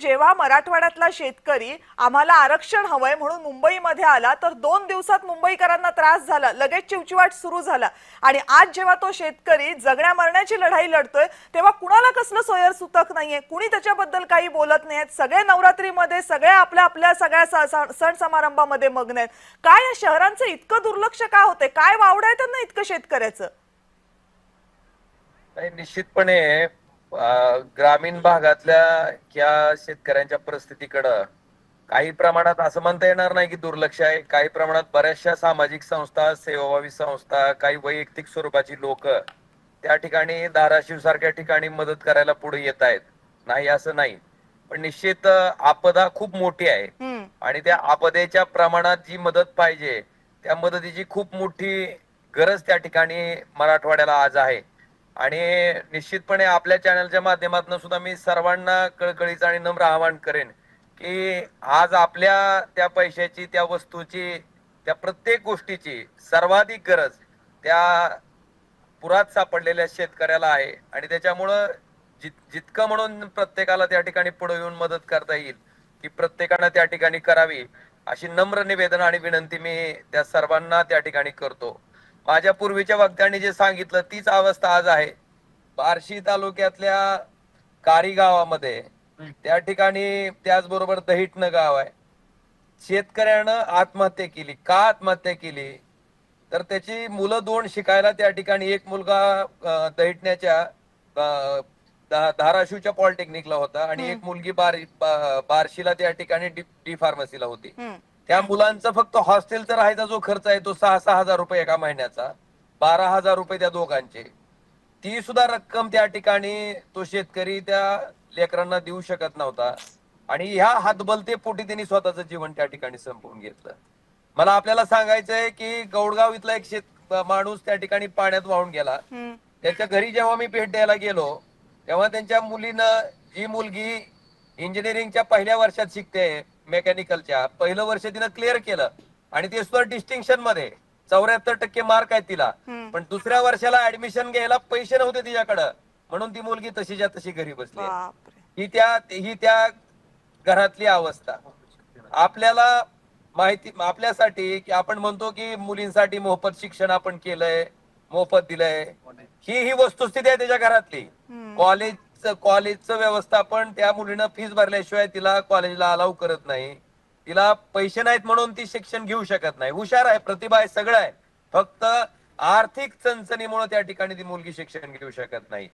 जेव्हा मराठवाड्यातला शेतकरी आम्हाला आरक्षण हवंय म्हणून मुंबईमध्ये आला तर 2 दिवसात मुंबईकरांना त्रास झाला, लगेच चिवचिवाट सुरू झाला। आणि आज जेव्हा तो शेतकरी जगण्या मरण्याची लढाई लढतोय तेव्हा कुणाला कसलं सोयर सुतक नाहीये, कुणी त्याच्याबद्दल काही बोलत नाहीत। सगळे नवरात्रीमध्ये, सगळे आपल्या आपल्या सगळ्या सण समारंभामध्ये मग्न आहेत। काय या शहरांचं इतकं दुर्लक्ष का होते? काय वावड आहे त्यांना इतकं शेतकऱ्याचं? निश्चितपणे ग्रामीण भागातल्या या शेतकऱ्यांच्या परिस्थितीकडं काही प्रमाणात असं म्हणता येणार नाही की दुर्लक्ष आहे। काही प्रमाणात बऱ्याचशा सामाजिक संस्था, सेवाभावी संस्था, काही वैयक्तिक स्वरूपाची लोक त्या ठिकाणी धाराशिव सारख्या ठिकाणी मदत करायला पुढे येत आहेत, नाही असं नाही। पण निश्चित आपदा खूप मोठी आहे आणि त्या आपदेच्या प्रमाणात जी मदत पाहिजे त्या मदतीची खूप मोठी गरज त्या ठिकाणी मराठवाड्याला आज आहे। आणि निश्चितपणे आपल्या चॅनलच्या माध्यमातून सुद्धा मी सर्वांना कळकळीचं आणि नम्र आवाहन करेन की आज आपल्या त्या पैशाची, त्या वस्तूची, त्या प्रत्येक गोष्टीची सर्वाधिक गरज त्या पुरात सापडलेल्या शेतकऱ्याला आहे। आणि त्याच्यामुळं जितकं म्हणून प्रत्येकाला त्या ठिकाणी पुढे येऊन मदत करता येईल ती प्रत्येकानं त्या ठिकाणी करावी, अशी नम्र निवेदन आणि विनंती मी त्या सर्वांना त्या ठिकाणी करतो। माझ्या पूर्वीच्या वक्त्यांनी जे सांगितलं तीच अवस्था आज आहे। बार्शी तालुक्यातल्या कारी गावामध्ये, त्या ठिकाणी त्याचबरोबर दहिटणं गाव आहे, शेतकऱ्यानं आत्महत्या केली। का आत्महत्या केली तर त्याची मुलं 2 शिकायला त्या ठिकाणी, एक मुलगा दहिटण्याच्या धाराशिवच्या पॉलिटेक्निकला होता आणि एक मुलगी बार्शीला त्या ठिकाणी डी फार्मसीला होती। त्या मुलांचा फक्त हॉस्टेलचा राहायचा जो खर्च आहे तो 6-6 हजार रुपये एका महिन्याचा, 12 हजार रुपये त्या दोघांचे। ती सुद्धा रक्कम त्या ठिकाणी तो शेतकरी त्या लेकरांना देऊ शकत नव्हता आणि ह्या हातबलतेपोटी त्यांनी स्वतःचं जीवन त्या ठिकाणी संपवून घेतलं। मला आपल्याला सांगायचंय की गौडगाव इथला एक माणूस त्या ठिकाणी पाण्यात वाहून गेला। त्याच्या घरी जेव्हा मी भेट द्यायला गेलो तेव्हा त्यांच्या मुलीनं, जी मुलगी इंजिनिअरिंगच्या पहिल्या वर्षात शिकते, मेकॅनिकलच्या पहिलं वर्ष तिनं क्लिअर केलं आणि ते सुद्धा डिस्टिंक्शन मध्ये 74% मार्क आहेत तिला, पण दुसऱ्या वर्षाला ऍडमिशन घ्यायला पैसे नव्हते तिच्याकडं, म्हणून ती मुलगी तशीच्या तशी घरी बसली। ही त्या घरातली अवस्था। आपल्याला माहिती, आपल्यासाठी की आपण म्हणतो की मुलींसाठी मोफत शिक्षण आपण केलंय, मोफत दिलंय, ही वस्तुस्थिती आहे त्याच्या घरातली। कॉलेजचं व्यवस्थापन, त्या मुलीनं फीस भरल्याशिवाय तिला कॉलेजला अलाउ करत नाही। तिला पैसे नाहीत म्हणून ती शिक्षण घेऊ शकत नाही। हुशार आहे, प्रतिभा आहे, सगळं आहे, फक्त आर्थिक चणचणीमुळे त्या ठिकाणी ती मुलगी शिक्षण घेऊ शकत नाही।